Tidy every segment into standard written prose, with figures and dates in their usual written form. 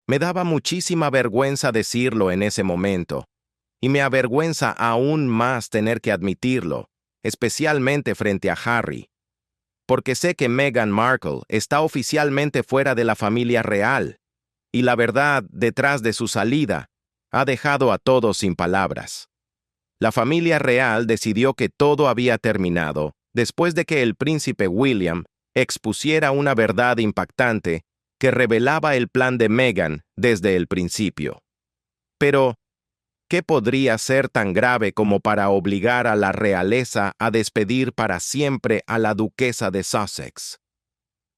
Me daba muchísima vergüenza decirlo en ese momento, y me avergüenza aún más tener que admitirlo, especialmente frente a Harry, porque sé que Meghan Markle está oficialmente fuera de la familia real, y la verdad detrás de su salida ha dejado a todos sin palabras. La familia real decidió que todo había terminado después de que el príncipe William expusiera una verdad impactante que revelaba el plan de Meghan desde el principio. Pero, ¿qué podría ser tan grave como para obligar a la realeza a despedir para siempre a la duquesa de Sussex?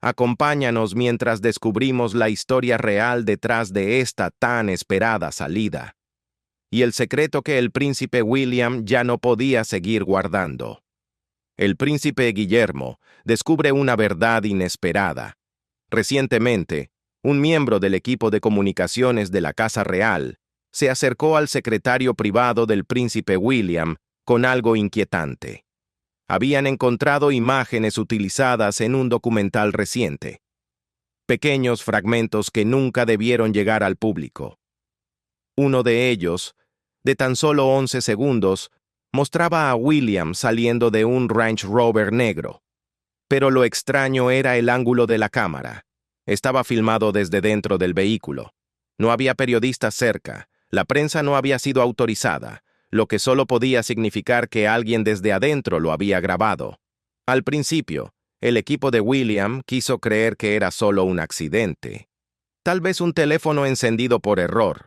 Acompáñanos mientras descubrimos la historia real detrás de esta tan esperada salida, y el secreto que el príncipe William ya no podía seguir guardando. El príncipe Guillermo descubre una verdad inesperada. Recientemente, un miembro del equipo de comunicaciones de la Casa Real se acercó al secretario privado del príncipe William con algo inquietante. Habían encontrado imágenes utilizadas en un documental reciente. Pequeños fragmentos que nunca debieron llegar al público. Uno de ellos, de tan solo 11 segundos, mostraba a William saliendo de un Range Rover negro. Pero lo extraño era el ángulo de la cámara. Estaba filmado desde dentro del vehículo. No había periodistas cerca, la prensa no había sido autorizada, lo que solo podía significar que alguien desde adentro lo había grabado. Al principio, el equipo de William quiso creer que era solo un accidente. Tal vez un teléfono encendido por error.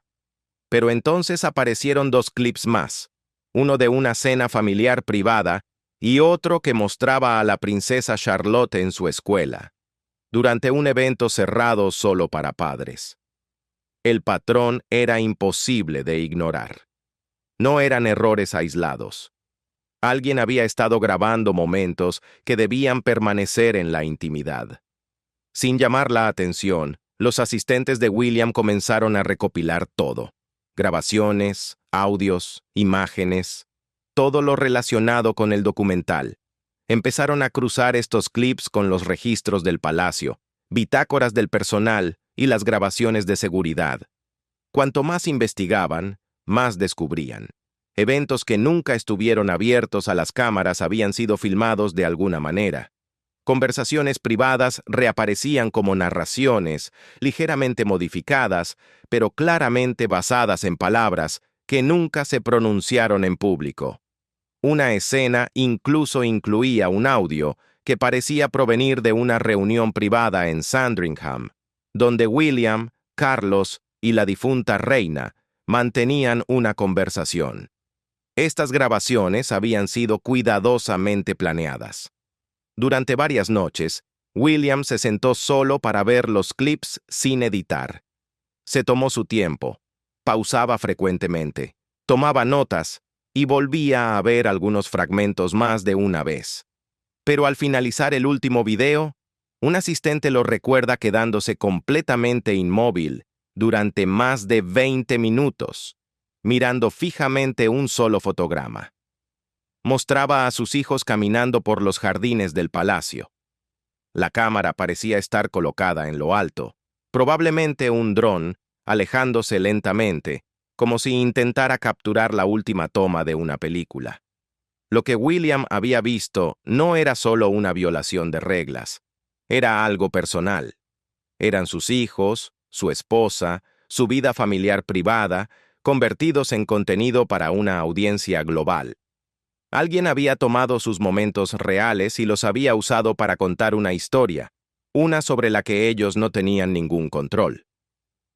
Pero entonces aparecieron dos clips más, uno de una cena familiar privada y otro que mostraba a la princesa Charlotte en su escuela, durante un evento cerrado solo para padres. El patrón era imposible de ignorar. No eran errores aislados. Alguien había estado grabando momentos que debían permanecer en la intimidad. Sin llamar la atención, los asistentes de William comenzaron a recopilar todo. Grabaciones, audios, imágenes, todo lo relacionado con el documental. Empezaron a cruzar estos clips con los registros del palacio, bitácoras del personal y las grabaciones de seguridad. Cuanto más investigaban, más descubrían. Eventos que nunca estuvieron abiertos a las cámaras habían sido filmados de alguna manera. Conversaciones privadas reaparecían como narraciones, ligeramente modificadas, pero claramente basadas en palabras que nunca se pronunciaron en público. Una escena incluso incluía un audio que parecía provenir de una reunión privada en Sandringham, donde William, Carlos y la difunta reina mantenían una conversación. Estas grabaciones habían sido cuidadosamente planeadas. Durante varias noches, William se sentó solo para ver los clips sin editar. Se tomó su tiempo, pausaba frecuentemente, tomaba notas y volvía a ver algunos fragmentos más de una vez. Pero al finalizar el último video, un asistente lo recuerda quedándose completamente inmóvil durante más de 20 minutos, mirando fijamente un solo fotograma. Mostraba a sus hijos caminando por los jardines del palacio. La cámara parecía estar colocada en lo alto, probablemente un dron, alejándose lentamente, como si intentara capturar la última toma de una película. Lo que William había visto no era solo una violación de reglas, era algo personal. Eran sus hijos, su esposa, su vida familiar privada, convertidos en contenido para una audiencia global. Alguien había tomado sus momentos reales y los había usado para contar una historia, una sobre la que ellos no tenían ningún control.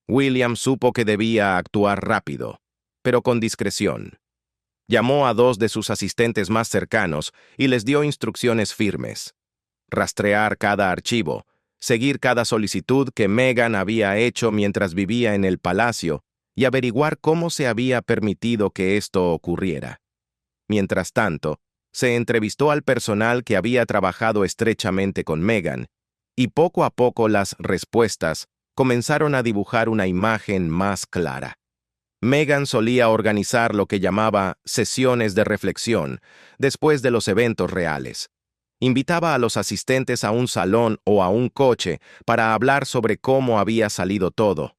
William supo que debía actuar rápido, pero con discreción. Llamó a dos de sus asistentes más cercanos y les dio instrucciones firmes. Rastrear cada archivo, seguir cada solicitud que Meghan había hecho mientras vivía en el palacio y averiguar cómo se había permitido que esto ocurriera. Mientras tanto, se entrevistó al personal que había trabajado estrechamente con Meghan, y poco a poco las respuestas comenzaron a dibujar una imagen más clara. Meghan solía organizar lo que llamaba sesiones de reflexión después de los eventos reales. Invitaba a los asistentes a un salón o a un coche para hablar sobre cómo había salido todo.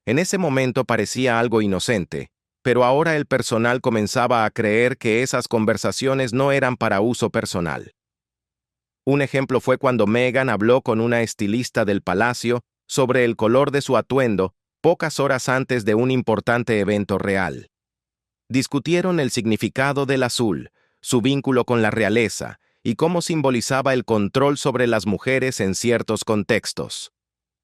En ese momento parecía algo inocente, pero ahora el personal comenzaba a creer que esas conversaciones no eran para uso personal. Un ejemplo fue cuando Meghan habló con una estilista del palacio sobre el color de su atuendo pocas horas antes de un importante evento real. Discutieron el significado del azul, su vínculo con la realeza y cómo simbolizaba el control sobre las mujeres en ciertos contextos.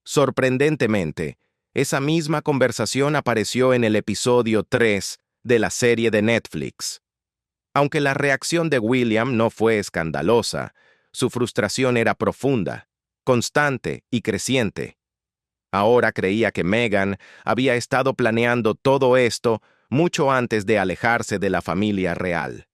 Sorprendentemente, esa misma conversación apareció en el episodio 3 de la serie de Netflix. Aunque la reacción de William no fue escandalosa, su frustración era profunda, constante y creciente. Ahora creía que Meghan había estado planeando todo esto mucho antes de alejarse de la familia real.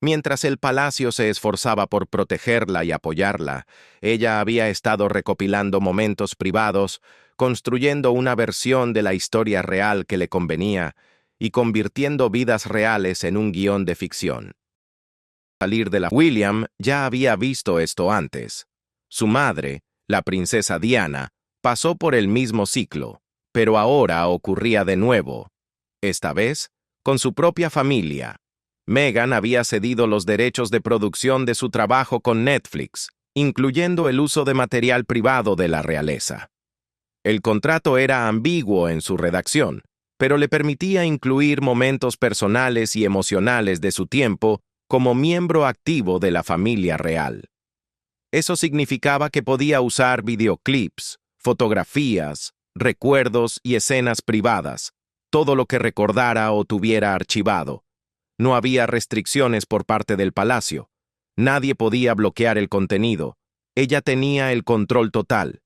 Mientras el palacio se esforzaba por protegerla y apoyarla, ella había estado recopilando momentos privados, construyendo una versión de la historia real que le convenía y convirtiendo vidas reales en un guión de ficción. William ya había visto esto antes. Su madre, la princesa Diana, pasó por el mismo ciclo, pero ahora ocurría de nuevo. Esta vez, con su propia familia. Meghan había cedido los derechos de producción de su trabajo con Netflix, incluyendo el uso de material privado de la realeza. El contrato era ambiguo en su redacción, pero le permitía incluir momentos personales y emocionales de su tiempo como miembro activo de la familia real. Eso significaba que podía usar videoclips, fotografías, recuerdos y escenas privadas, todo lo que recordara o tuviera archivado. No había restricciones por parte del palacio. Nadie podía bloquear el contenido. Ella tenía el control total.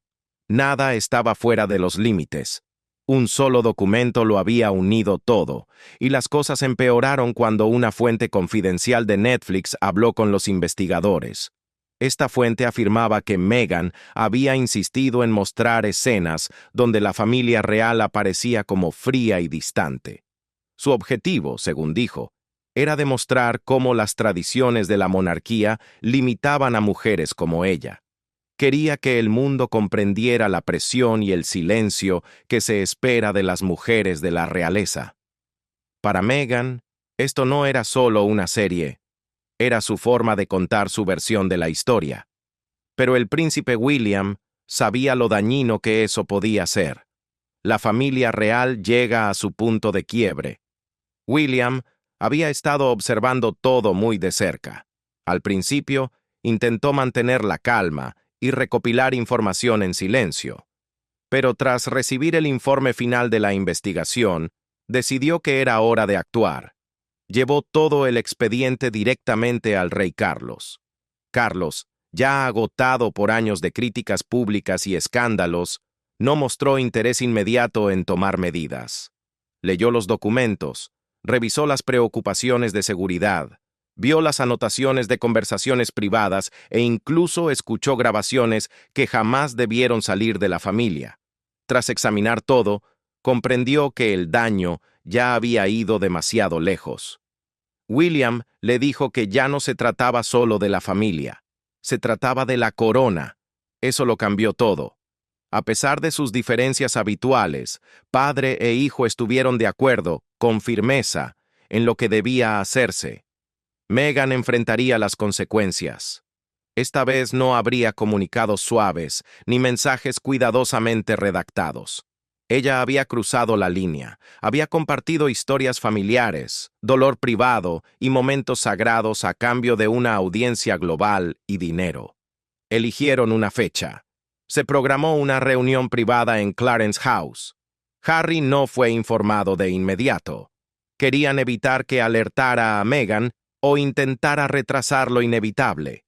Nada estaba fuera de los límites. Un solo documento lo había unido todo, y las cosas empeoraron cuando una fuente confidencial de Netflix habló con los investigadores. Esta fuente afirmaba que Meghan había insistido en mostrar escenas donde la familia real aparecía como fría y distante. Su objetivo, según dijo, era demostrar cómo las tradiciones de la monarquía limitaban a mujeres como ella. Quería que el mundo comprendiera la presión y el silencio que se espera de las mujeres de la realeza. Para Meghan, esto no era solo una serie, era su forma de contar su versión de la historia. Pero el príncipe William sabía lo dañino que eso podía ser. La familia real llega a su punto de quiebre. William había estado observando todo muy de cerca. Al principio, intentó mantener la calma y recopilar información en silencio. Pero tras recibir el informe final de la investigación, decidió que era hora de actuar. Llevó todo el expediente directamente al rey Carlos. Carlos, ya agotado por años de críticas públicas y escándalos, no mostró interés inmediato en tomar medidas. Leyó los documentos, revisó las preocupaciones de seguridad, vio las anotaciones de conversaciones privadas e incluso escuchó grabaciones que jamás debieron salir de la familia. Tras examinar todo, comprendió que el daño ya había ido demasiado lejos. William le dijo que ya no se trataba solo de la familia, se trataba de la corona. Eso lo cambió todo. A pesar de sus diferencias habituales, padre e hijo estuvieron de acuerdo, con firmeza, en lo que debía hacerse. Meghan enfrentaría las consecuencias. Esta vez no habría comunicados suaves ni mensajes cuidadosamente redactados. Ella había cruzado la línea, había compartido historias familiares, dolor privado y momentos sagrados a cambio de una audiencia global y dinero. Eligieron una fecha. Se programó una reunión privada en Clarence House. Harry no fue informado de inmediato. Querían evitar que alertara a Meghan o intentara retrasar lo inevitable.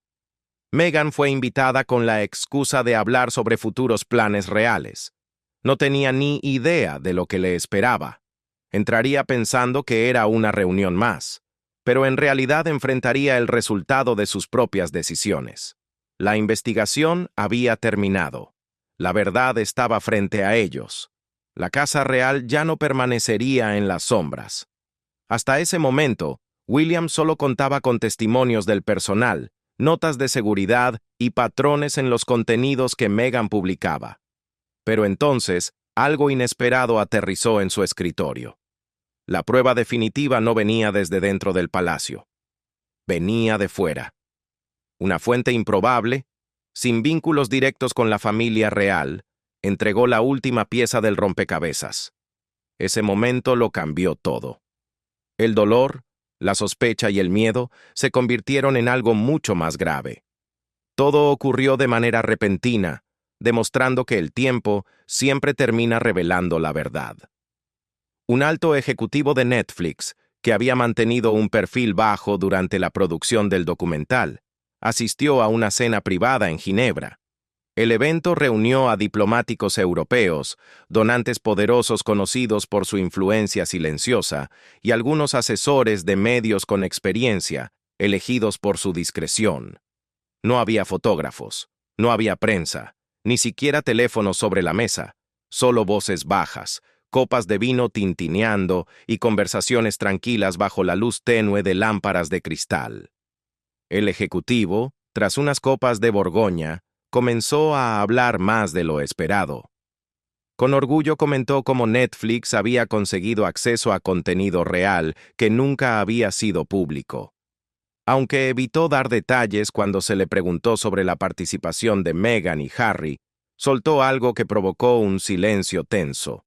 Meghan fue invitada con la excusa de hablar sobre futuros planes reales. No tenía ni idea de lo que le esperaba. Entraría pensando que era una reunión más, pero en realidad enfrentaría el resultado de sus propias decisiones. La investigación había terminado. La verdad estaba frente a ellos. La Casa Real ya no permanecería en las sombras. Hasta ese momento, William solo contaba con testimonios del personal, notas de seguridad y patrones en los contenidos que Meghan publicaba. Pero entonces, algo inesperado aterrizó en su escritorio. La prueba definitiva no venía desde dentro del palacio. Venía de fuera. Una fuente improbable, sin vínculos directos con la familia real, entregó la última pieza del rompecabezas. Ese momento lo cambió todo. El dolor, la sospecha y el miedo se convirtieron en algo mucho más grave. Todo ocurrió de manera repentina, demostrando que el tiempo siempre termina revelando la verdad. Un alto ejecutivo de Netflix, que había mantenido un perfil bajo durante la producción del documental, asistió a una cena privada en Ginebra. El evento reunió a diplomáticos europeos, donantes poderosos conocidos por su influencia silenciosa, y algunos asesores de medios con experiencia, elegidos por su discreción. No había fotógrafos, no había prensa, ni siquiera teléfonos sobre la mesa, solo voces bajas, copas de vino tintineando y conversaciones tranquilas bajo la luz tenue de lámparas de cristal. El ejecutivo, tras unas copas de Borgoña, comenzó a hablar más de lo esperado. Con orgullo comentó cómo Netflix había conseguido acceso a contenido real que nunca había sido público. Aunque evitó dar detalles cuando se le preguntó sobre la participación de Meghan y Harry, soltó algo que provocó un silencio tenso.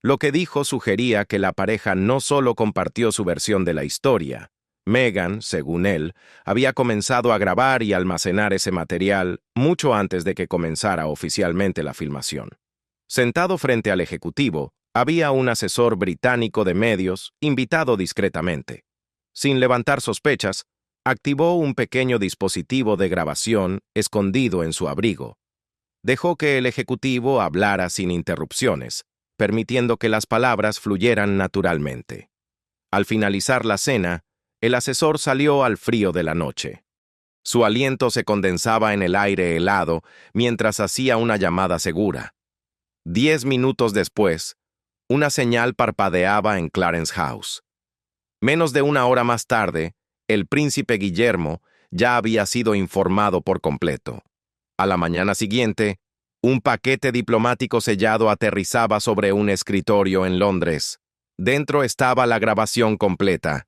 Lo que dijo sugería que la pareja no solo compartió su versión de la historia. Meghan, según él, había comenzado a grabar y almacenar ese material mucho antes de que comenzara oficialmente la filmación. Sentado frente al ejecutivo, había un asesor británico de medios invitado discretamente. Sin levantar sospechas, activó un pequeño dispositivo de grabación escondido en su abrigo. Dejó que el ejecutivo hablara sin interrupciones, permitiendo que las palabras fluyeran naturalmente. Al finalizar la cena, el asesor salió al frío de la noche. Su aliento se condensaba en el aire helado mientras hacía una llamada segura. 10 minutos después, una señal parpadeaba en Clarence House. Menos de una hora más tarde, el príncipe Guillermo ya había sido informado por completo. A la mañana siguiente, un paquete diplomático sellado aterrizaba sobre un escritorio en Londres. Dentro estaba la grabación completa.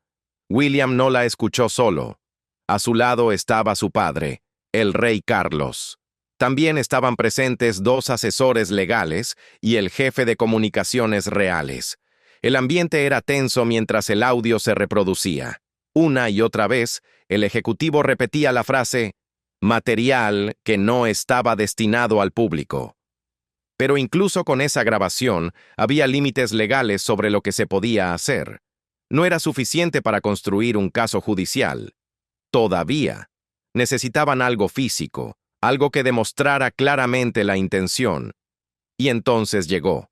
William no la escuchó solo. A su lado estaba su padre, el rey Carlos. También estaban presentes 2 asesores legales y el jefe de comunicaciones reales. El ambiente era tenso mientras el audio se reproducía. Una y otra vez, el ejecutivo repetía la frase «material que no estaba destinado al público». Pero incluso con esa grabación, había límites legales sobre lo que se podía hacer. No era suficiente para construir un caso judicial. Todavía. Necesitaban algo físico, algo que demostrara claramente la intención. Y entonces llegó.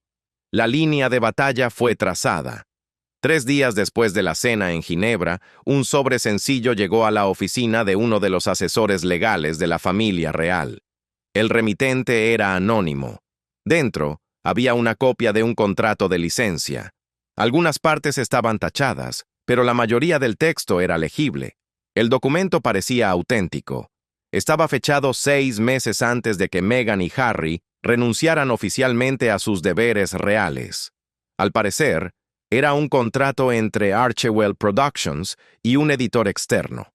La línea de batalla fue trazada. 3 días después de la cena en Ginebra, un sobre sencillo llegó a la oficina de uno de los asesores legales de la familia real. El remitente era anónimo. Dentro, había una copia de un contrato de licencia. Algunas partes estaban tachadas, pero la mayoría del texto era legible. El documento parecía auténtico. Estaba fechado 6 meses antes de que Meghan y Harry renunciaran oficialmente a sus deberes reales. Al parecer, era un contrato entre Archewell Productions y un editor externo.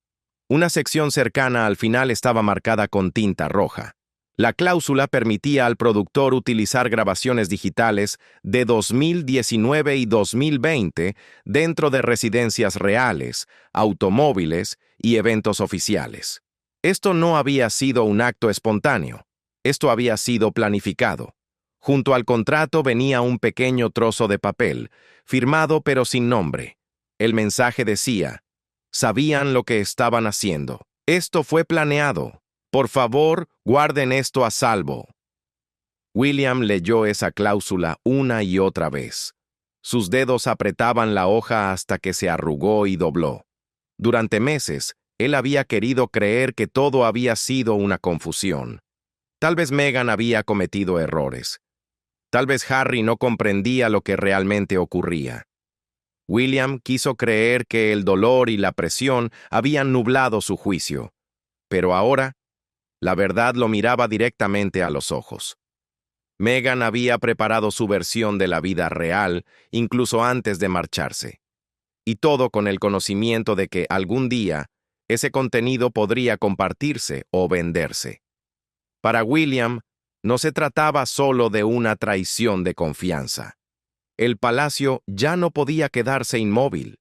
Una sección cercana al final estaba marcada con tinta roja. La cláusula permitía al productor utilizar grabaciones digitales de 2019 y 2020 dentro de residencias reales, automóviles y eventos oficiales. Esto no había sido un acto espontáneo. Esto había sido planificado. Junto al contrato venía un pequeño trozo de papel, firmado pero sin nombre. El mensaje decía: sabían lo que estaban haciendo. Esto fue planeado. Por favor, guarden esto a salvo. William leyó esa cláusula una y otra vez. Sus dedos apretaban la hoja hasta que se arrugó y dobló. Durante meses, él había querido creer que todo había sido una confusión. Tal vez Meghan había cometido errores. Tal vez Harry no comprendía lo que realmente ocurría. William quiso creer que el dolor y la presión habían nublado su juicio. Pero ahora, la verdad lo miraba directamente a los ojos. Meghan había preparado su versión de la vida real incluso antes de marcharse. Y todo con el conocimiento de que algún día ese contenido podría compartirse o venderse. Para William, no se trataba solo de una traición de confianza. El palacio ya no podía quedarse inmóvil.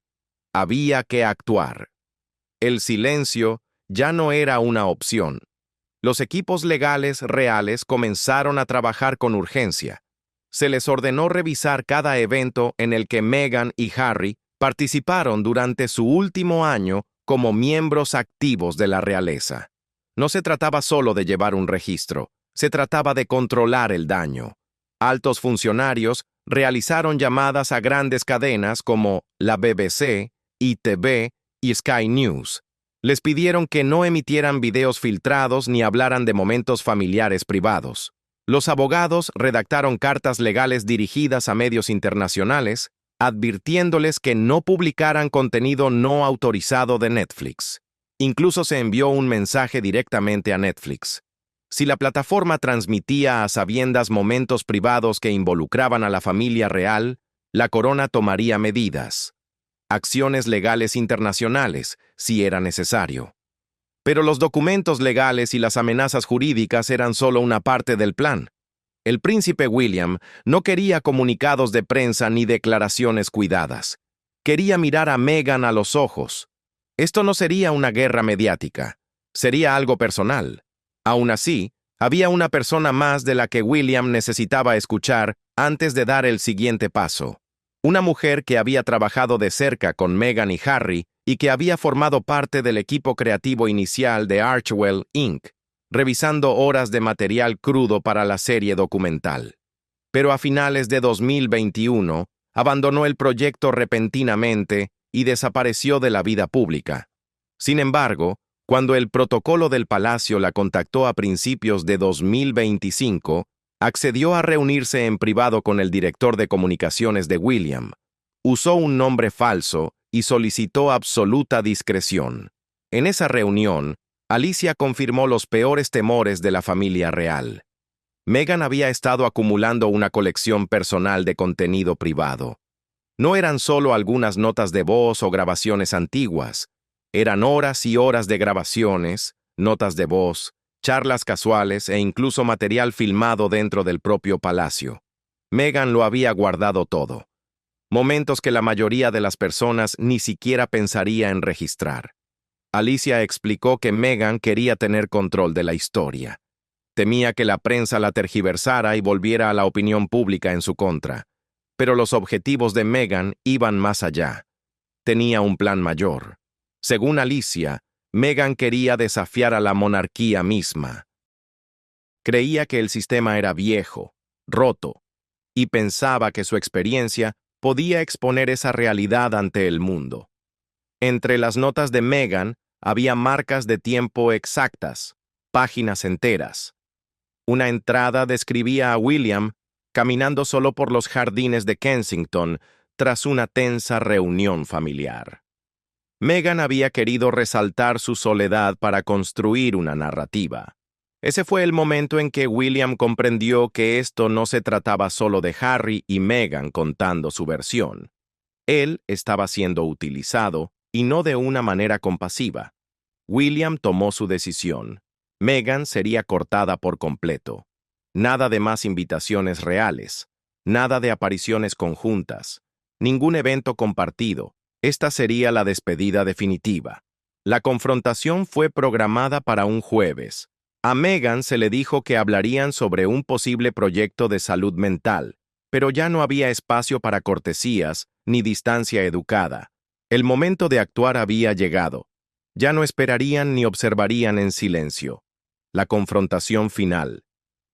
Había que actuar. El silencio ya no era una opción. Los equipos legales reales comenzaron a trabajar con urgencia. Se les ordenó revisar cada evento en el que Meghan y Harry participaron durante su último año como miembros activos de la realeza. No se trataba solo de llevar un registro, se trataba de controlar el daño. Altos funcionarios realizaron llamadas a grandes cadenas como la BBC, ITV y Sky News. Les pidieron que no emitieran videos filtrados ni hablaran de momentos familiares privados. Los abogados redactaron cartas legales dirigidas a medios internacionales, advirtiéndoles que no publicaran contenido no autorizado de Netflix. Incluso se envió un mensaje directamente a Netflix. Si la plataforma transmitía a sabiendas momentos privados que involucraban a la familia real, la corona tomaría medidas. Acciones legales internacionales, si era necesario. Pero los documentos legales y las amenazas jurídicas eran solo una parte del plan. El príncipe William no quería comunicados de prensa ni declaraciones cuidadas. Quería mirar a Meghan a los ojos. Esto no sería una guerra mediática, sería algo personal. Aún así, había una persona más de la que William necesitaba escuchar antes de dar el siguiente paso. Una mujer que había trabajado de cerca con Meghan y Harry y que había formado parte del equipo creativo inicial de Archewell Inc., revisando horas de material crudo para la serie documental. Pero a finales de 2021, abandonó el proyecto repentinamente y desapareció de la vida pública. Sin embargo, cuando el protocolo del palacio la contactó a principios de 2025, accedió a reunirse en privado con el director de comunicaciones de William. Usó un nombre falso y solicitó absoluta discreción. En esa reunión, Alicia confirmó los peores temores de la familia real. Meghan había estado acumulando una colección personal de contenido privado. No eran solo algunas notas de voz o grabaciones antiguas, eran horas y horas de grabaciones, notas de voz, charlas casuales e incluso material filmado dentro del propio palacio. Meghan lo había guardado todo. Momentos que la mayoría de las personas ni siquiera pensaría en registrar. Alicia explicó que Meghan quería tener control de la historia. Temía que la prensa la tergiversara y volviera a la opinión pública en su contra. Pero los objetivos de Meghan iban más allá. Tenía un plan mayor. Según Alicia, Meghan quería desafiar a la monarquía misma. Creía que el sistema era viejo, roto, y pensaba que su experiencia podía exponer esa realidad ante el mundo. Entre las notas de Meghan había marcas de tiempo exactas, páginas enteras. Una entrada describía a William caminando solo por los jardines de Kensington tras una tensa reunión familiar. Meghan había querido resaltar su soledad para construir una narrativa. Ese fue el momento en que William comprendió que esto no se trataba solo de Harry y Meghan contando su versión. Él estaba siendo utilizado, y no de una manera compasiva. William tomó su decisión. Meghan sería cortada por completo. Nada de más invitaciones reales. Nada de apariciones conjuntas. Ningún evento compartido. Esta sería la despedida definitiva. La confrontación fue programada para un jueves. A Meghan se le dijo que hablarían sobre un posible proyecto de salud mental, pero ya no había espacio para cortesías ni distancia educada. El momento de actuar había llegado. Ya no esperarían ni observarían en silencio. La confrontación final.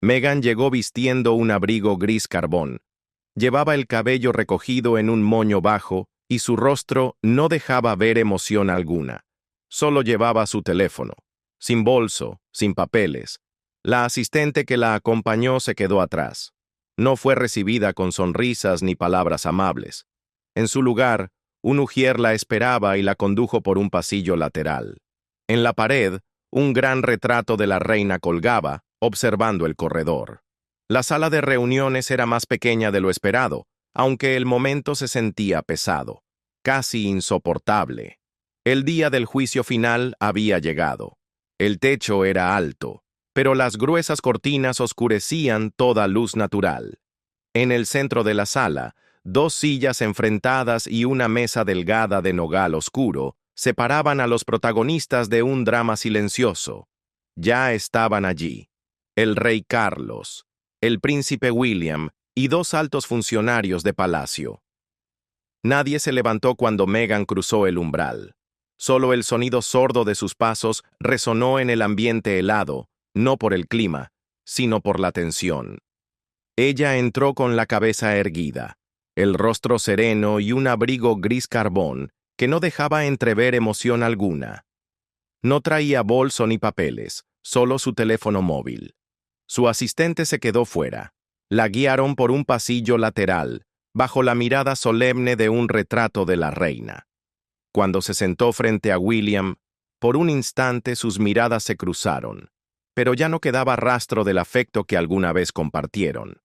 Meghan llegó vistiendo un abrigo gris carbón. Llevaba el cabello recogido en un moño bajo y su rostro no dejaba ver emoción alguna. Solo llevaba su teléfono. Sin bolso, sin papeles. La asistente que la acompañó se quedó atrás. No fue recibida con sonrisas ni palabras amables. En su lugar, un ujier la esperaba y la condujo por un pasillo lateral. En la pared, un gran retrato de la reina colgaba, observando el corredor. La sala de reuniones era más pequeña de lo esperado, aunque el momento se sentía pesado, casi insoportable. El día del juicio final había llegado. El techo era alto, pero las gruesas cortinas oscurecían toda luz natural. En el centro de la sala, dos sillas enfrentadas y una mesa delgada de nogal oscuro separaban a los protagonistas de un drama silencioso. Ya estaban allí: el rey Carlos, el príncipe William y dos altos funcionarios de palacio. Nadie se levantó cuando Meghan cruzó el umbral. Solo el sonido sordo de sus pasos resonó en el ambiente helado, no por el clima, sino por la tensión. Ella entró con la cabeza erguida, el rostro sereno y un abrigo gris carbón que no dejaba entrever emoción alguna. No traía bolso ni papeles, solo su teléfono móvil. Su asistente se quedó fuera. La guiaron por un pasillo lateral, bajo la mirada solemne de un retrato de la reina. Cuando se sentó frente a William, por un instante sus miradas se cruzaron, pero ya no quedaba rastro del afecto que alguna vez compartieron.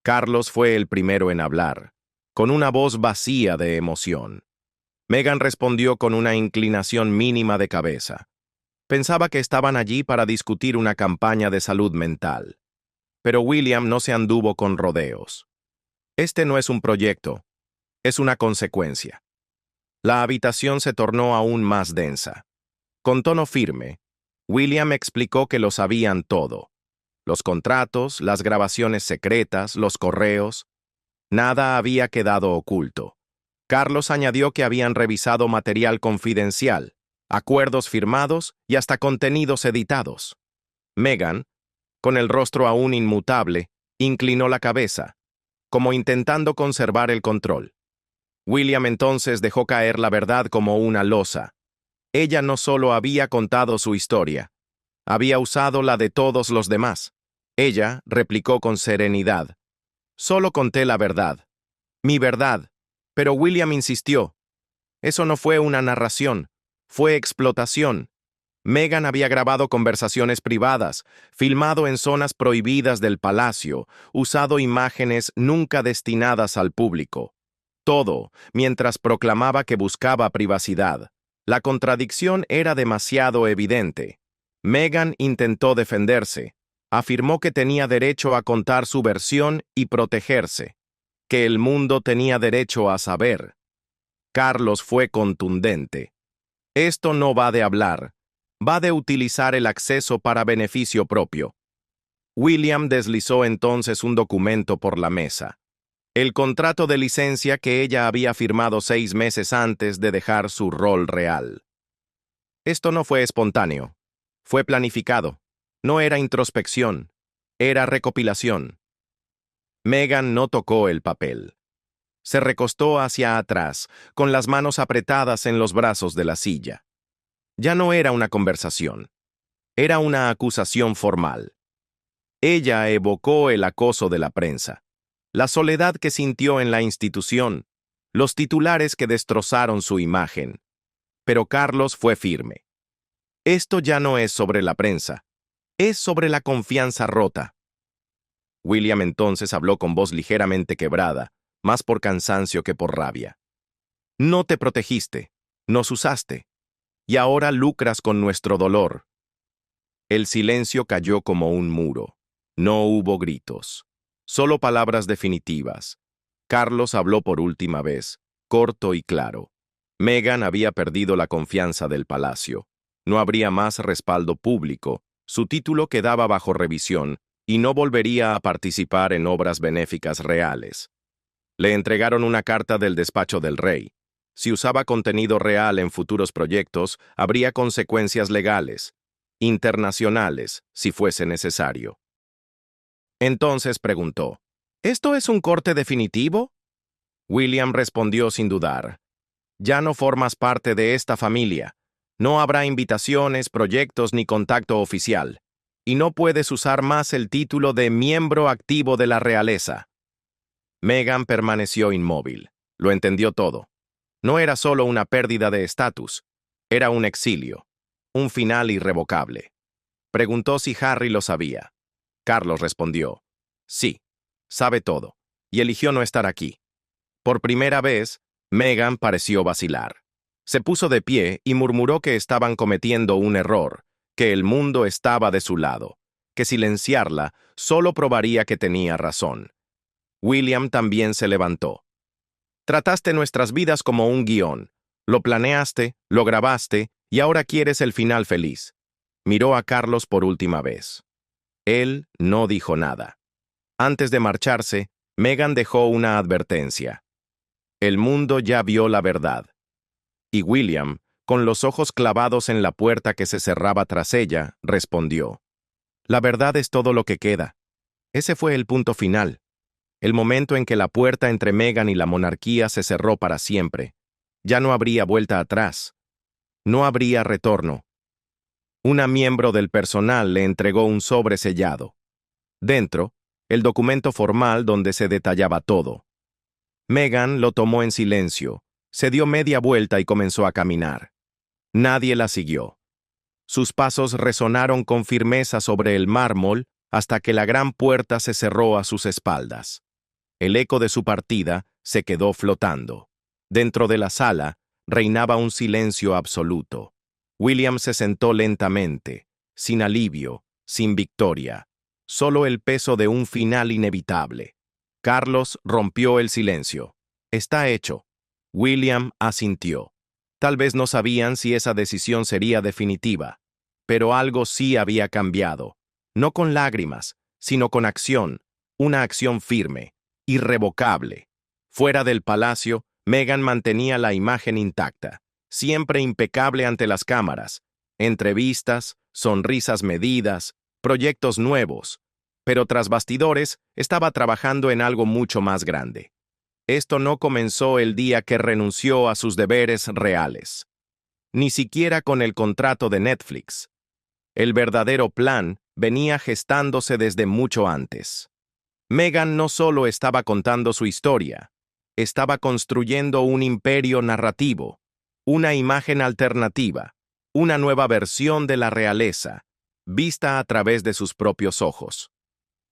Carlos fue el primero en hablar, con una voz vacía de emoción. Meghan respondió con una inclinación mínima de cabeza. Pensaba que estaban allí para discutir una campaña de salud mental. Pero William no se anduvo con rodeos. Este no es un proyecto, es una consecuencia. La habitación se tornó aún más densa. Con tono firme, William explicó que lo sabían todo: los contratos, las grabaciones secretas, los correos. Nada había quedado oculto. Carlos añadió que habían revisado material confidencial, acuerdos firmados y hasta contenidos editados. Meghan, con el rostro aún inmutable, inclinó la cabeza, como intentando conservar el control. William entonces dejó caer la verdad como una losa. Ella no solo había contado su historia, había usado la de todos los demás. Ella replicó con serenidad: solo conté la verdad. Mi verdad. Pero William insistió: eso no fue una narración, fue explotación. Meghan había grabado conversaciones privadas, filmado en zonas prohibidas del palacio, usado imágenes nunca destinadas al público. Todo, mientras proclamaba que buscaba privacidad. La contradicción era demasiado evidente. Meghan intentó defenderse. Afirmó que tenía derecho a contar su versión y protegerse, que el mundo tenía derecho a saber. Carlos fue contundente: esto no va de hablar, va de utilizar el acceso para beneficio propio. William deslizó entonces un documento por la mesa: el contrato de licencia que ella había firmado 6 meses antes de dejar su rol real. Esto no fue espontáneo, fue planificado. No era introspección, era recopilación. Meghan no tocó el papel. Se recostó hacia atrás, con las manos apretadas en los brazos de la silla. Ya no era una conversación, era una acusación formal. Ella evocó el acoso de la prensa, la soledad que sintió en la institución, los titulares que destrozaron su imagen. Pero Carlos fue firme: esto ya no es sobre la prensa, es sobre la confianza rota. William entonces habló con voz ligeramente quebrada, más por cansancio que por rabia. No te protegiste, nos usaste, y ahora lucras con nuestro dolor. El silencio cayó como un muro. No hubo gritos, solo palabras definitivas. Carlos habló por última vez, corto y claro. Meghan había perdido la confianza del palacio. No habría más respaldo público, su título quedaba bajo revisión y no volvería a participar en obras benéficas reales. Le entregaron una carta del despacho del rey. Si usaba contenido real en futuros proyectos, habría consecuencias legales, internacionales, si fuese necesario. Entonces preguntó: ¿esto es un corte definitivo? William respondió sin dudar: ya no formas parte de esta familia. No habrá invitaciones, proyectos ni contacto oficial. Y no puedes usar más el título de miembro activo de la realeza. Meghan permaneció inmóvil. Lo entendió todo. No era solo una pérdida de estatus, era un exilio, un final irrevocable. Preguntó si Harry lo sabía. Carlos respondió: Sí, sabe todo, y eligió no estar aquí. Por primera vez, Meghan pareció vacilar. Se puso de pie y murmuró que estaban cometiendo un error, que el mundo estaba de su lado, que silenciarla solo probaría que tenía razón. William también se levantó. Trataste nuestras vidas como un guión. Lo planeaste, lo grabaste, y ahora quieres el final feliz. Miró a Carlos por última vez. Él no dijo nada. Antes de marcharse, Meghan dejó una advertencia. El mundo ya vio la verdad. Y William, con los ojos clavados en la puerta que se cerraba tras ella, respondió. La verdad es todo lo que queda. Ese fue el punto final. El momento en que la puerta entre Meghan y la monarquía se cerró para siempre. Ya no habría vuelta atrás. No habría retorno. Una miembro del personal le entregó un sobre sellado. Dentro, el documento formal donde se detallaba todo. Meghan lo tomó en silencio, se dio media vuelta y comenzó a caminar. Nadie la siguió. Sus pasos resonaron con firmeza sobre el mármol hasta que la gran puerta se cerró a sus espaldas. El eco de su partida se quedó flotando. Dentro de la sala reinaba un silencio absoluto. William se sentó lentamente, sin alivio, sin victoria, solo el peso de un final inevitable. Carlos rompió el silencio. Está hecho. William asintió. Tal vez no sabían si esa decisión sería definitiva, pero algo sí había cambiado. No con lágrimas, sino con acción, una acción firme, irrevocable. Fuera del palacio, Meghan mantenía la imagen intacta, siempre impecable ante las cámaras, entrevistas, sonrisas medidas, proyectos nuevos, pero tras bastidores estaba trabajando en algo mucho más grande. Esto no comenzó el día que renunció a sus deberes reales, ni siquiera con el contrato de Netflix. El verdadero plan venía gestándose desde mucho antes. Meghan no solo estaba contando su historia, estaba construyendo un imperio narrativo, una imagen alternativa, una nueva versión de la realeza, vista a través de sus propios ojos.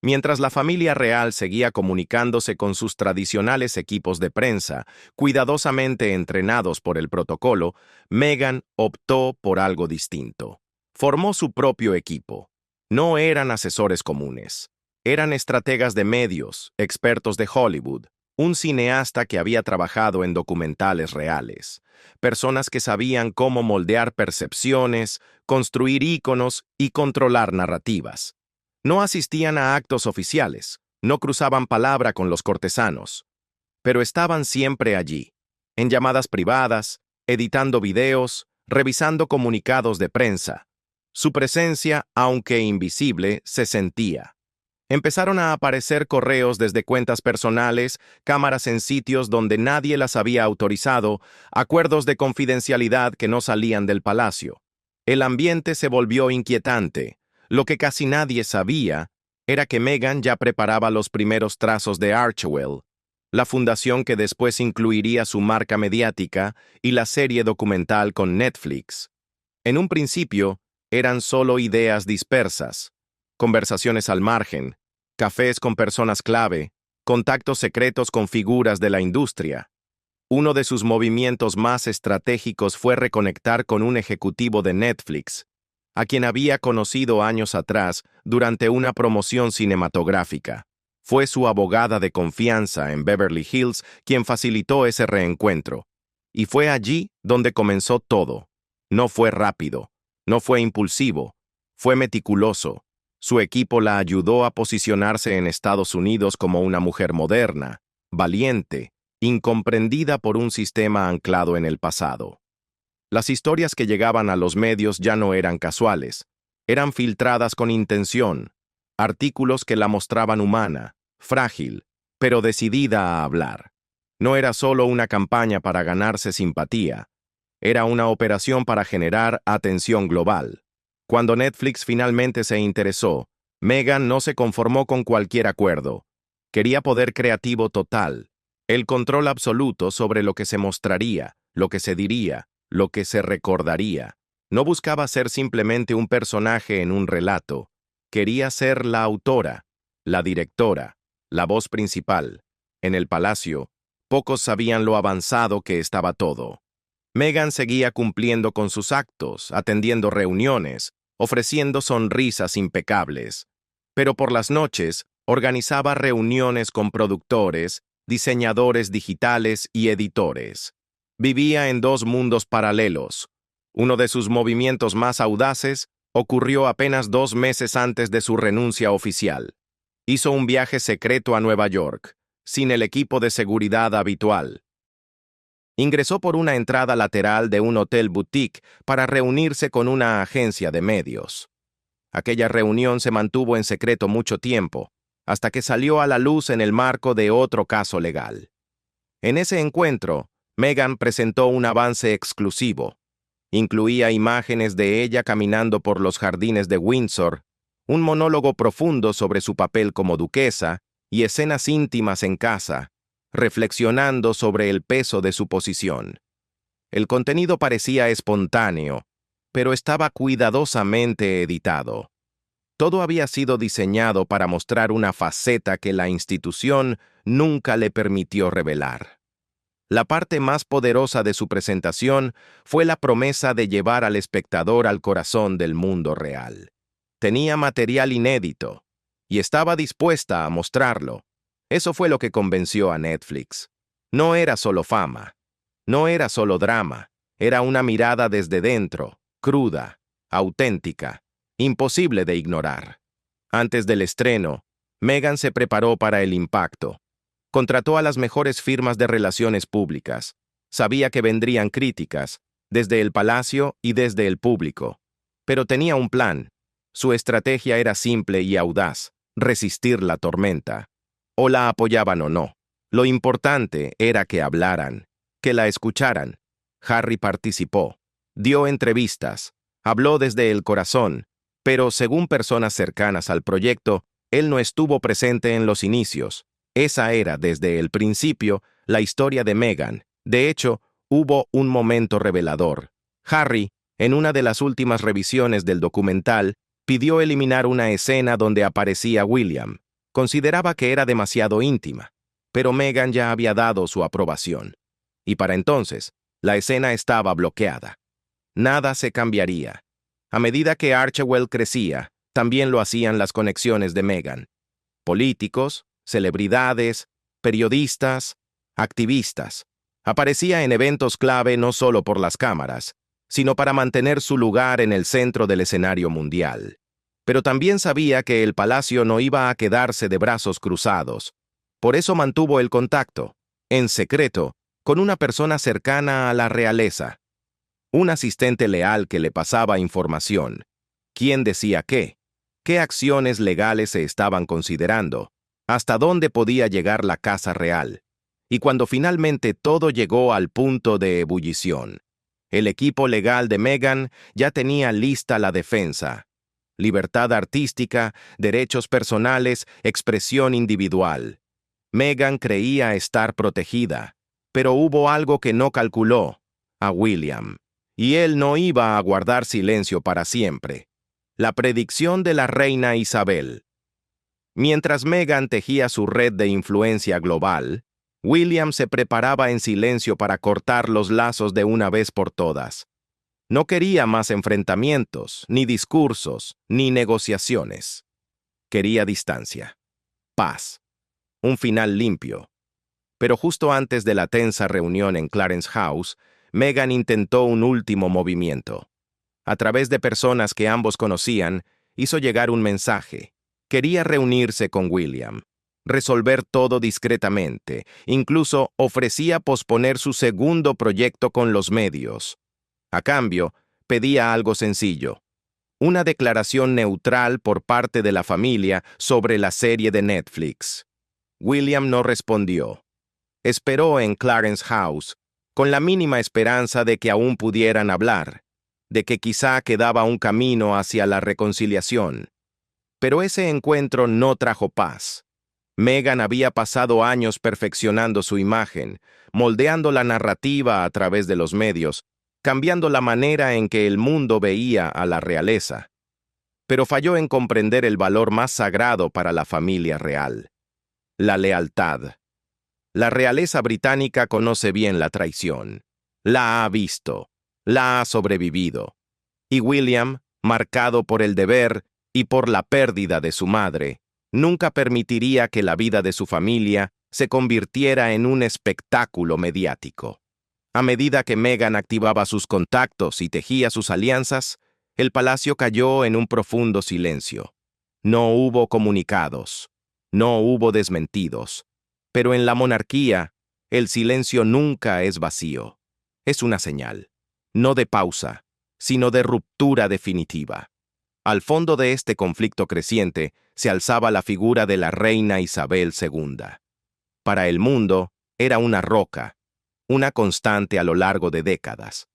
Mientras la familia real seguía comunicándose con sus tradicionales equipos de prensa, cuidadosamente entrenados por el protocolo, Meghan optó por algo distinto. Formó su propio equipo. No eran asesores comunes. Eran estrategas de medios, expertos de Hollywood, un cineasta que había trabajado en documentales reales, personas que sabían cómo moldear percepciones, construir íconos y controlar narrativas. No asistían a actos oficiales, no cruzaban palabra con los cortesanos, pero estaban siempre allí, en llamadas privadas, editando videos, revisando comunicados de prensa. Su presencia, aunque invisible, se sentía. Empezaron a aparecer correos desde cuentas personales, cámaras en sitios donde nadie las había autorizado, acuerdos de confidencialidad que no salían del palacio. El ambiente se volvió inquietante. Lo que casi nadie sabía era que Meghan ya preparaba los primeros trazos de Archewell, la fundación que después incluiría su marca mediática y la serie documental con Netflix. En un principio, eran solo ideas dispersas, conversaciones al margen, cafés con personas clave, contactos secretos con figuras de la industria. Uno de sus movimientos más estratégicos fue reconectar con un ejecutivo de Netflix, a quien había conocido años atrás durante una promoción cinematográfica. Fue su abogada de confianza en Beverly Hills quien facilitó ese reencuentro. Y fue allí donde comenzó todo. No fue rápido, no fue impulsivo, fue meticuloso. Su equipo la ayudó a posicionarse en Estados Unidos como una mujer moderna, valiente, incomprendida por un sistema anclado en el pasado. Las historias que llegaban a los medios ya no eran casuales, eran filtradas con intención, artículos que la mostraban humana, frágil, pero decidida a hablar. No era solo una campaña para ganarse simpatía, era una operación para generar atención global. Cuando Netflix finalmente se interesó, Meghan no se conformó con cualquier acuerdo. Quería poder creativo total, el control absoluto sobre lo que se mostraría, lo que se diría, lo que se recordaría. No buscaba ser simplemente un personaje en un relato, quería ser la autora, la directora, la voz principal. En el palacio, pocos sabían lo avanzado que estaba todo. Meghan seguía cumpliendo con sus actos, atendiendo reuniones, ofreciendo sonrisas impecables. Pero por las noches, organizaba reuniones con productores, diseñadores digitales y editores. Vivía en dos mundos paralelos. Uno de sus movimientos más audaces ocurrió apenas 2 meses antes de su renuncia oficial. Hizo un viaje secreto a Nueva York, sin el equipo de seguridad habitual. Ingresó por una entrada lateral de un hotel boutique para reunirse con una agencia de medios. Aquella reunión se mantuvo en secreto mucho tiempo, hasta que salió a la luz en el marco de otro caso legal. En ese encuentro, Meghan presentó un avance exclusivo. Incluía imágenes de ella caminando por los jardines de Windsor, un monólogo profundo sobre su papel como duquesa y escenas íntimas en casa, reflexionando sobre el peso de su posición. El contenido parecía espontáneo, pero estaba cuidadosamente editado. Todo había sido diseñado para mostrar una faceta que la institución nunca le permitió revelar. La parte más poderosa de su presentación fue la promesa de llevar al espectador al corazón del mundo real. Tenía material inédito, y estaba dispuesta a mostrarlo. Eso fue lo que convenció a Netflix. No era solo fama, no era solo drama, era una mirada desde dentro, cruda, auténtica, imposible de ignorar. Antes del estreno, Meghan se preparó para el impacto. Contrató a las mejores firmas de relaciones públicas. Sabía que vendrían críticas, desde el palacio y desde el público. Pero tenía un plan. Su estrategia era simple y audaz: resistir la tormenta. O la apoyaban o no. Lo importante era que hablaran, que la escucharan. Harry participó, dio entrevistas, habló desde el corazón, pero según personas cercanas al proyecto, él no estuvo presente en los inicios. Esa era, desde el principio, la historia de Meghan. De hecho, hubo un momento revelador. Harry, en una de las últimas revisiones del documental, pidió eliminar una escena donde aparecía William. Consideraba que era demasiado íntima, pero Meghan ya había dado su aprobación. Y para entonces, la escena estaba bloqueada. Nada se cambiaría. A medida que Archewell crecía, también lo hacían las conexiones de Meghan. Políticos, celebridades, periodistas, activistas. Aparecía en eventos clave no solo por las cámaras, sino para mantener su lugar en el centro del escenario mundial. Pero también sabía que el palacio no iba a quedarse de brazos cruzados. Por eso mantuvo el contacto, en secreto, con una persona cercana a la realeza. Un asistente leal que le pasaba información. ¿Quién decía qué? ¿Qué acciones legales se estaban considerando? ¿Hasta dónde podía llegar la casa real? Y cuando finalmente todo llegó al punto de ebullición, el equipo legal de Meghan ya tenía lista la defensa. Libertad artística, derechos personales, expresión individual. Meghan creía estar protegida, pero hubo algo que no calculó: a William. Y él no iba a guardar silencio para siempre. La predicción de la reina Isabel. Mientras Meghan tejía su red de influencia global, William se preparaba en silencio para cortar los lazos de una vez por todas. No quería más enfrentamientos, ni discursos, ni negociaciones. Quería distancia, paz, un final limpio. Pero justo antes de la tensa reunión en Clarence House, Meghan intentó un último movimiento. A través de personas que ambos conocían, hizo llegar un mensaje. Quería reunirse con William, resolver todo discretamente, incluso ofrecía posponer su segundo proyecto con los medios. A cambio, pedía algo sencillo: una declaración neutral por parte de la familia sobre la serie de Netflix. William no respondió. Esperó en Clarence House, con la mínima esperanza de que aún pudieran hablar, de que quizá quedaba un camino hacia la reconciliación. Pero ese encuentro no trajo paz. Meghan había pasado años perfeccionando su imagen, moldeando la narrativa a través de los medios, cambiando la manera en que el mundo veía a la realeza. pero falló en comprender el valor más sagrado para la familia real: la lealtad. La realeza británica conoce bien la traición. La ha visto, la ha sobrevivido. Y William, marcado por el deber y por la pérdida de su madre, nunca permitiría que la vida de su familia se convirtiera en un espectáculo mediático. A medida que Meghan activaba sus contactos y tejía sus alianzas, el palacio cayó en un profundo silencio. No hubo comunicados, no hubo desmentidos, pero en la monarquía, el silencio nunca es vacío. Es una señal, no de pausa, sino de ruptura definitiva. Al fondo de este conflicto creciente se alzaba la figura de la reina Isabel II. Para el mundo, era una roca, una constante a lo largo de décadas.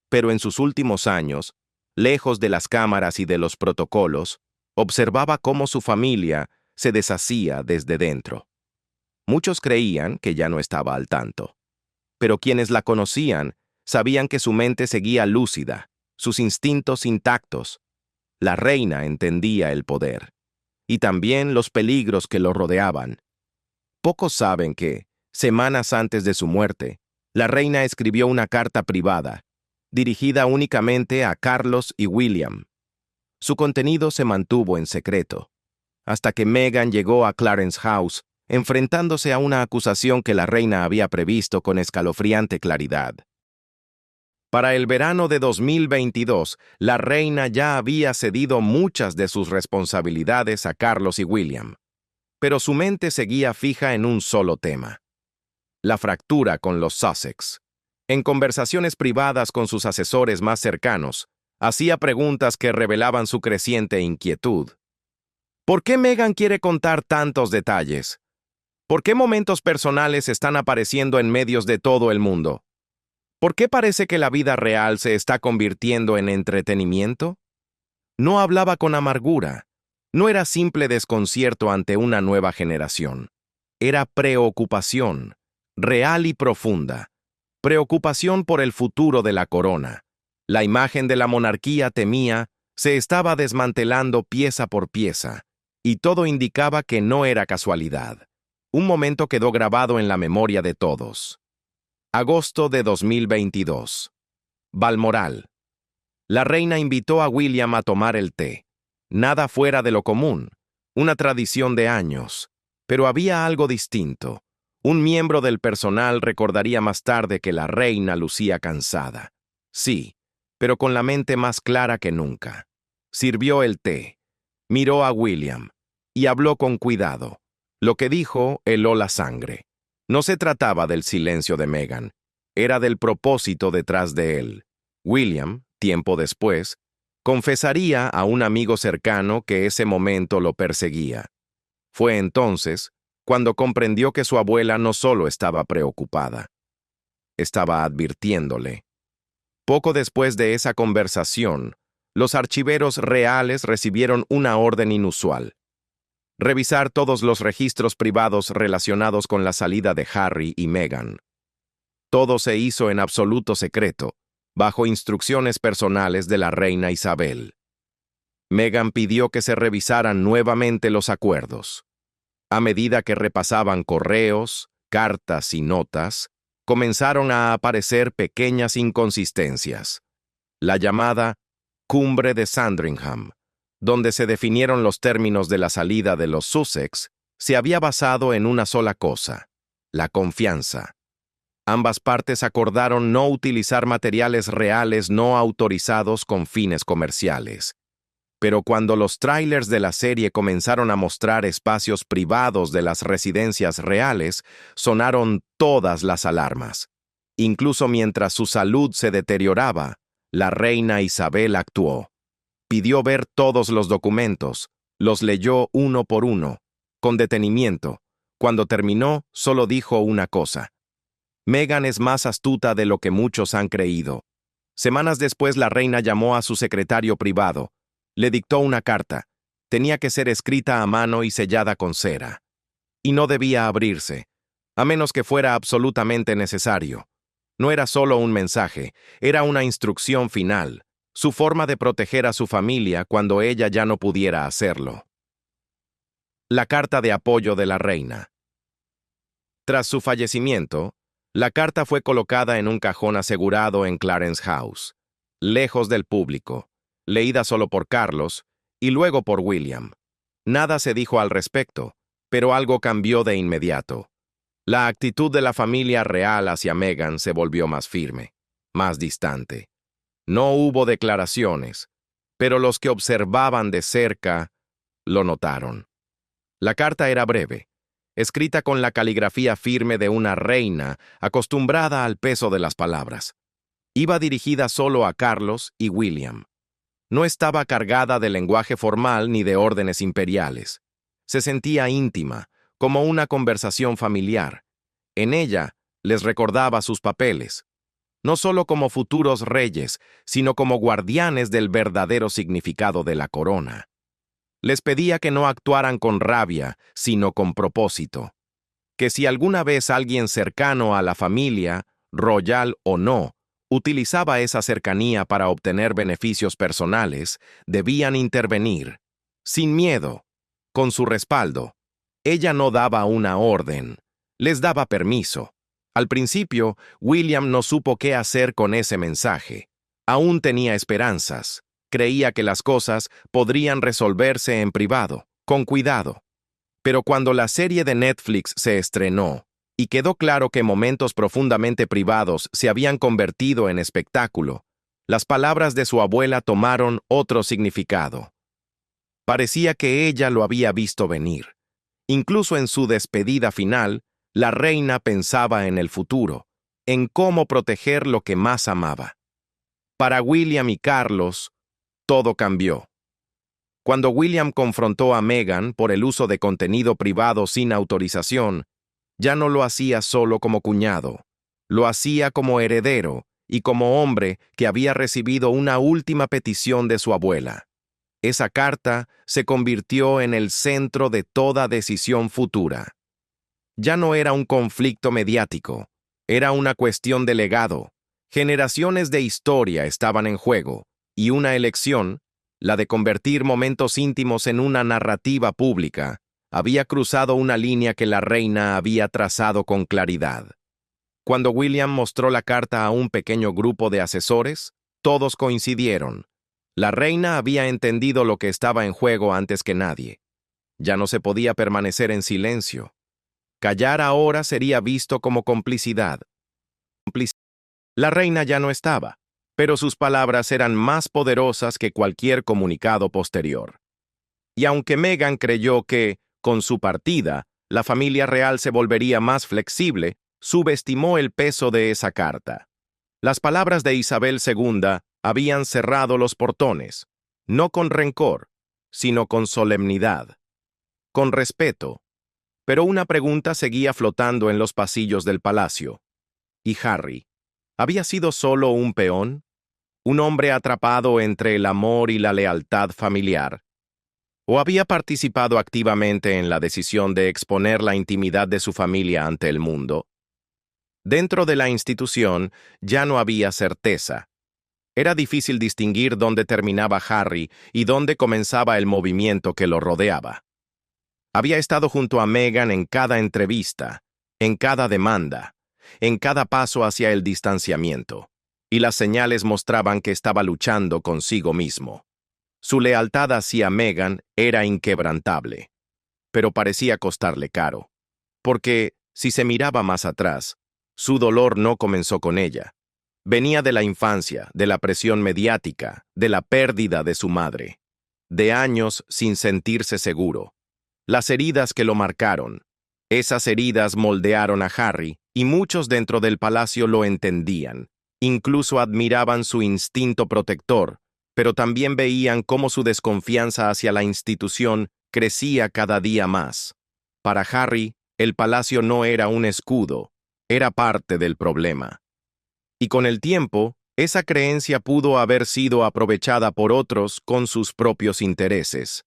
Pero en sus últimos años, lejos de las cámaras y de los protocolos, observaba cómo su familia se deshacía desde dentro. Muchos creían que ya no estaba al tanto, pero quienes la conocían sabían que su mente seguía lúcida, sus instintos intactos. La reina entendía el poder, y también los peligros que lo rodeaban. Pocos saben que, semanas antes de su muerte, la reina escribió una carta privada, dirigida únicamente a Carlos y William. Su contenido se mantuvo en secreto, hasta que Meghan llegó a Clarence House, enfrentándose a una acusación que la reina había previsto con escalofriante claridad. Para el verano de 2022, la reina ya había cedido muchas de sus responsabilidades a Carlos y William, pero su mente seguía fija en un solo tema: la fractura con los Sussex. En conversaciones privadas con sus asesores más cercanos, hacía preguntas que revelaban su creciente inquietud. ¿Por qué Meghan quiere contar tantos detalles? ¿Por qué momentos personales están apareciendo en medios de todo el mundo? ¿Por qué parece que la vida real se está convirtiendo en entretenimiento? No hablaba con amargura. No era simple desconcierto ante una nueva generación. Era preocupación, real y profunda. Preocupación por el futuro de la corona. La imagen de la monarquía, temía, se estaba desmantelando pieza por pieza, y todo indicaba que no era casualidad. Un momento quedó grabado en la memoria de todos. Agosto de 2022. Balmoral. La reina invitó a William a tomar el té. Nada fuera de lo común, una tradición de años, pero había algo distinto. Un miembro del personal recordaría más tarde que la reina lucía cansada. Sí, pero con la mente más clara que nunca. Sirvió el té, miró a William y habló con cuidado. Lo que dijo heló la sangre. No se trataba del silencio de Meghan, era del propósito detrás de él. William, tiempo después, confesaría a un amigo cercano que ese momento lo perseguía. Fue entonces cuando comprendió que su abuela no solo estaba preocupada, estaba advirtiéndole. Poco después de esa conversación, los archiveros reales recibieron una orden inusual: revisar todos los registros privados relacionados con la salida de Harry y Meghan. Todo se hizo en absoluto secreto, bajo instrucciones personales de la reina Isabel. Meghan pidió que se revisaran nuevamente los acuerdos. A medida que repasaban correos, cartas y notas, comenzaron a aparecer pequeñas inconsistencias. La llamada Cumbre de Sandringham, donde se definieron los términos de la salida de los Sussex, se había basado en una sola cosa: la confianza. Ambas partes acordaron no utilizar materiales reales no autorizados con fines comerciales. Pero cuando los tráilers de la serie comenzaron a mostrar espacios privados de las residencias reales, sonaron todas las alarmas. Incluso mientras su salud se deterioraba, la reina Isabel actuó. Pidió ver todos los documentos, los leyó uno por uno, con detenimiento. Cuando terminó, solo dijo una cosa: Meghan es más astuta de lo que muchos han creído. Semanas después, la reina llamó a su secretario privado. Le dictó una carta. Tenía que ser escrita a mano y sellada con cera. Y no debía abrirse, a menos que fuera absolutamente necesario. No era solo un mensaje, era una instrucción final. su forma de proteger a su familia cuando ella ya no pudiera hacerlo. La carta de apoyo de la reina. Tras su fallecimiento, la carta fue colocada en un cajón asegurado en Clarence House, lejos del público, leída solo por Carlos y luego por William. Nada se dijo al respecto, pero algo cambió de inmediato. La actitud de la familia real hacia Meghan se volvió más firme, más distante. No hubo declaraciones, pero los que observaban de cerca lo notaron. La carta era breve, escrita con la caligrafía firme de una reina acostumbrada al peso de las palabras. Iba dirigida solo a Carlos y William. No estaba cargada de lenguaje formal ni de órdenes imperiales. Se sentía íntima, como una conversación familiar. En ella les recordaba sus papeles, no solo como futuros reyes, sino como guardianes del verdadero significado de la corona. Les pedía que no actuaran con rabia, sino con propósito. Que si alguna vez alguien cercano a la familia, royal o no, utilizaba esa cercanía para obtener beneficios personales, debían intervenir, sin miedo, con su respaldo. Ella no daba una orden, les daba permiso. Al principio, William no supo qué hacer con ese mensaje. Aún tenía esperanzas. Creía que las cosas podrían resolverse en privado, con cuidado. Pero cuando la serie de Netflix se estrenó, y quedó claro que momentos profundamente privados se habían convertido en espectáculo, las palabras de su abuela tomaron otro significado. Parecía que ella lo había visto venir. Incluso en su despedida final, la reina pensaba en el futuro, en cómo proteger lo que más amaba. Para William y Carlos, todo cambió. Cuando William confrontó a Meghan por el uso de contenido privado sin autorización, ya no lo hacía solo como cuñado, lo hacía como heredero y como hombre que había recibido una última petición de su abuela. Esa carta se convirtió en el centro de toda decisión futura. Ya no era un conflicto mediático, era una cuestión de legado. Generaciones de historia estaban en juego, y una elección, la de convertir momentos íntimos en una narrativa pública, había cruzado una línea que la reina había trazado con claridad. Cuando William mostró la carta a un pequeño grupo de asesores, todos coincidieron. La reina había entendido lo que estaba en juego antes que nadie. Ya no se podía permanecer en silencio. Callar ahora sería visto como complicidad. La reina ya no estaba, pero sus palabras eran más poderosas que cualquier comunicado posterior. Y aunque Meghan creyó que, con su partida, la familia real se volvería más flexible, subestimó el peso de esa carta. Las palabras de Isabel II habían cerrado los portones, no con rencor, sino con solemnidad, con respeto. Pero una pregunta seguía flotando en los pasillos del palacio. ¿Y Harry? ¿Había sido solo un peón? ¿Un hombre atrapado entre el amor y la lealtad familiar? ¿O había participado activamente en la decisión de exponer la intimidad de su familia ante el mundo? Dentro de la institución ya no había certeza. Era difícil distinguir dónde terminaba Harry y dónde comenzaba el movimiento que lo rodeaba. Había estado junto a Meghan en cada entrevista, en cada demanda, en cada paso hacia el distanciamiento, y las señales mostraban que estaba luchando consigo mismo. Su lealtad hacia Meghan era inquebrantable, pero parecía costarle caro, porque, si se miraba más atrás, su dolor no comenzó con ella. Venía de la infancia, de la presión mediática, de la pérdida de su madre, de años sin sentirse seguro. Las heridas que lo marcaron, esas heridas moldearon a Harry, y muchos dentro del palacio lo entendían. Incluso admiraban su instinto protector, pero también veían cómo su desconfianza hacia la institución crecía cada día más. Para Harry, el palacio no era un escudo, era parte del problema. Y con el tiempo, esa creencia pudo haber sido aprovechada por otros con sus propios intereses.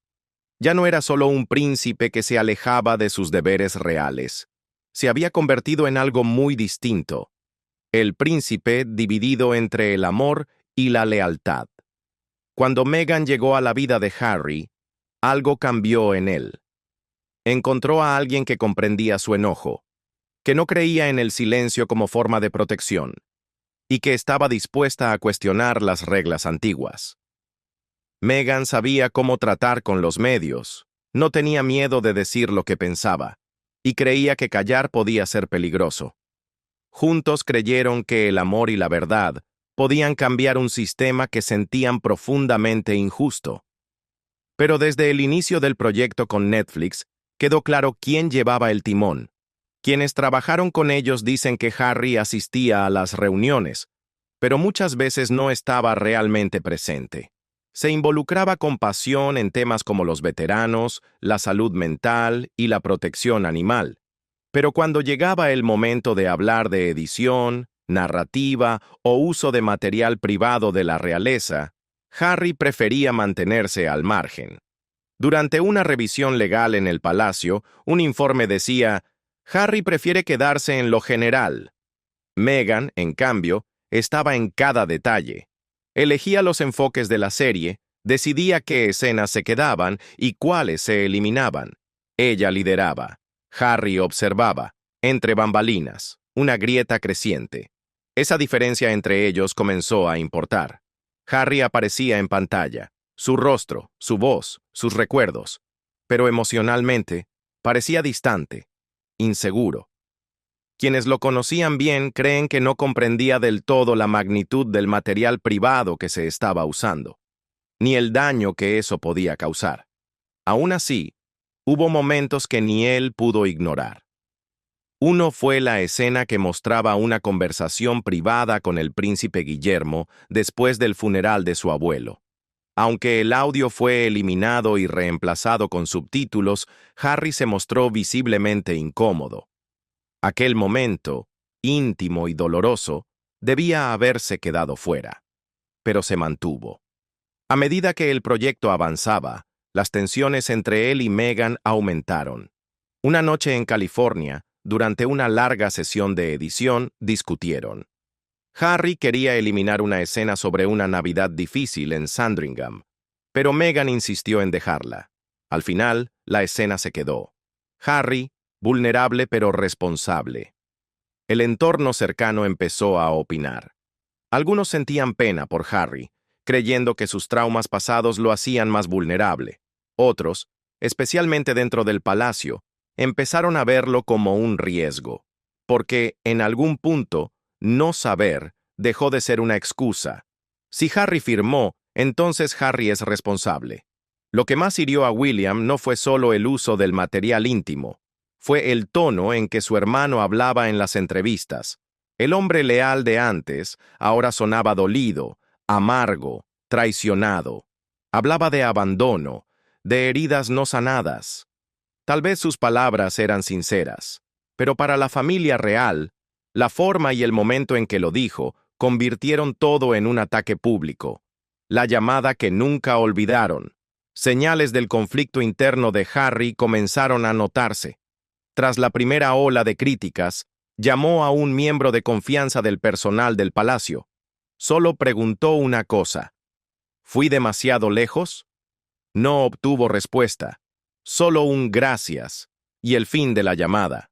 Ya no era solo un príncipe que se alejaba de sus deberes reales. Se había convertido en algo muy distinto. El príncipe dividido entre el amor y la lealtad. Cuando Meghan llegó a la vida de Harry, algo cambió en él. Encontró a alguien que comprendía su enojo, que no creía en el silencio como forma de protección, y que estaba dispuesta a cuestionar las reglas antiguas. Meghan sabía cómo tratar con los medios, no tenía miedo de decir lo que pensaba, y creía que callar podía ser peligroso. Juntos creyeron que el amor y la verdad podían cambiar un sistema que sentían profundamente injusto. Pero desde el inicio del proyecto con Netflix, quedó claro quién llevaba el timón. Quienes trabajaron con ellos dicen que Harry asistía a las reuniones, pero muchas veces no estaba realmente presente. Se involucraba con pasión en temas como los veteranos, la salud mental y la protección animal. Pero cuando llegaba el momento de hablar de edición, narrativa o uso de material privado de la realeza, Harry prefería mantenerse al margen. Durante una revisión legal en el palacio, un informe decía: Harry prefiere quedarse en lo general. Meghan, en cambio, estaba en cada detalle. Elegía los enfoques de la serie, decidía qué escenas se quedaban y cuáles se eliminaban. Ella lideraba. Harry observaba, entre bambalinas, una grieta creciente. Esa diferencia entre ellos comenzó a importar. Harry aparecía en pantalla, su rostro, su voz, sus recuerdos, pero emocionalmente parecía distante, inseguro. Quienes lo conocían bien creen que no comprendía del todo la magnitud del material privado que se estaba usando, ni el daño que eso podía causar. Aún así, hubo momentos que ni él pudo ignorar. Uno fue la escena que mostraba una conversación privada con el príncipe Guillermo después del funeral de su abuelo. Aunque el audio fue eliminado y reemplazado con subtítulos, Harry se mostró visiblemente incómodo. Aquel momento, íntimo y doloroso, debía haberse quedado fuera, pero se mantuvo. A medida que el proyecto avanzaba, las tensiones entre él y Meghan aumentaron. Una noche en California, durante una larga sesión de edición, discutieron. Harry quería eliminar una escena sobre una Navidad difícil en Sandringham, pero Meghan insistió en dejarla. Al final, la escena se quedó. Harry, vulnerable pero responsable. El entorno cercano empezó a opinar. Algunos sentían pena por Harry, creyendo que sus traumas pasados lo hacían más vulnerable. Otros, especialmente dentro del palacio, empezaron a verlo como un riesgo, porque, en algún punto, no saber dejó de ser una excusa. Si Harry firmó, entonces Harry es responsable. Lo que más hirió a William no fue solo el uso del material íntimo, fue el tono en que su hermano hablaba en las entrevistas. El hombre leal de antes ahora sonaba dolido, amargo, traicionado. Hablaba de abandono, de heridas no sanadas. Tal vez sus palabras eran sinceras, pero para la familia real, la forma y el momento en que lo dijo convirtieron todo en un ataque público. La llamada que nunca olvidaron. Señales del conflicto interno de Harry comenzaron a notarse. Tras la primera ola de críticas, llamó a un miembro de confianza del personal del palacio. Solo preguntó una cosa: ¿fui demasiado lejos? No obtuvo respuesta, solo un gracias, y el fin de la llamada.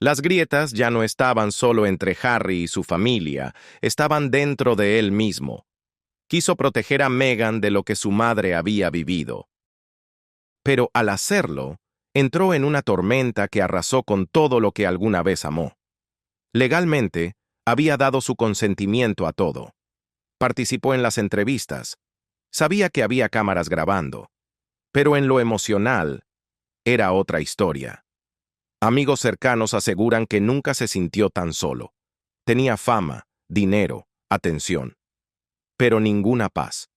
Las grietas ya no estaban solo entre Harry y su familia, estaban dentro de él mismo. Quiso proteger a Meghan de lo que su madre había vivido. Pero al hacerlo, entró en una tormenta que arrasó con todo lo que alguna vez amó. Legalmente, había dado su consentimiento a todo. Participó en las entrevistas. Sabía que había cámaras grabando. Pero en lo emocional, era otra historia. Amigos cercanos aseguran que nunca se sintió tan solo. Tenía fama, dinero, atención. Pero ninguna paz.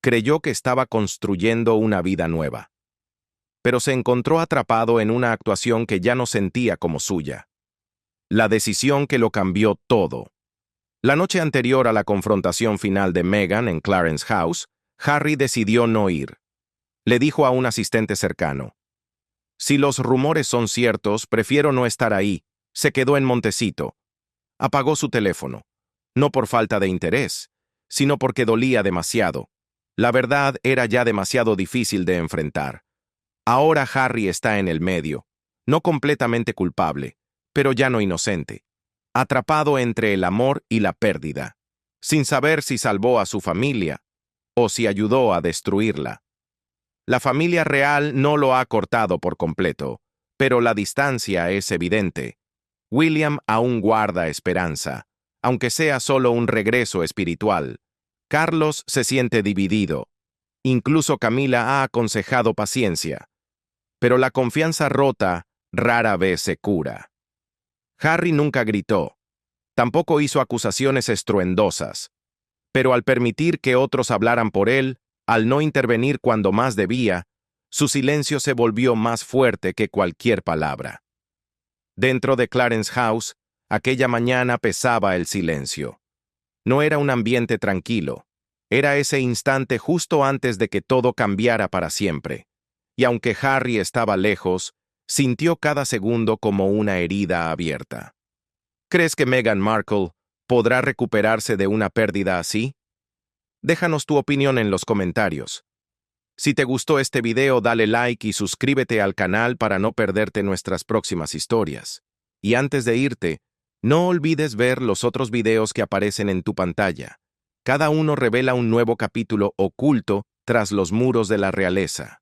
Creyó que estaba construyendo una vida nueva. Pero se encontró atrapado en una actuación que ya no sentía como suya. La decisión que lo cambió todo. La noche anterior a la confrontación final de Meghan en Clarence House, Harry decidió no ir. Le dijo a un asistente cercano: si los rumores son ciertos, prefiero no estar ahí. Se quedó en Montecito. Apagó su teléfono. No por falta de interés, sino porque dolía demasiado. La verdad era ya demasiado difícil de enfrentar. Ahora Harry está en el medio, no completamente culpable, pero ya no inocente, atrapado entre el amor y la pérdida, sin saber si salvó a su familia o si ayudó a destruirla. La familia real no lo ha cortado por completo, pero la distancia es evidente. William aún guarda esperanza, aunque sea solo un regreso espiritual. Carlos se siente dividido. Incluso Camila ha aconsejado paciencia. Pero la confianza rota rara vez se cura. Harry nunca gritó. Tampoco hizo acusaciones estruendosas. Pero al permitir que otros hablaran por él, al no intervenir cuando más debía, su silencio se volvió más fuerte que cualquier palabra. Dentro de Clarence House, aquella mañana pesaba el silencio. No era un ambiente tranquilo. Era ese instante justo antes de que todo cambiara para siempre. Y aunque Harry estaba lejos, sintió cada segundo como una herida abierta. ¿Crees que Meghan Markle podrá recuperarse de una pérdida así? Déjanos tu opinión en los comentarios. Si te gustó este video, dale like y suscríbete al canal para no perderte nuestras próximas historias. Y antes de irte, no olvides ver los otros videos que aparecen en tu pantalla. Cada uno revela un nuevo capítulo oculto tras los muros de la realeza.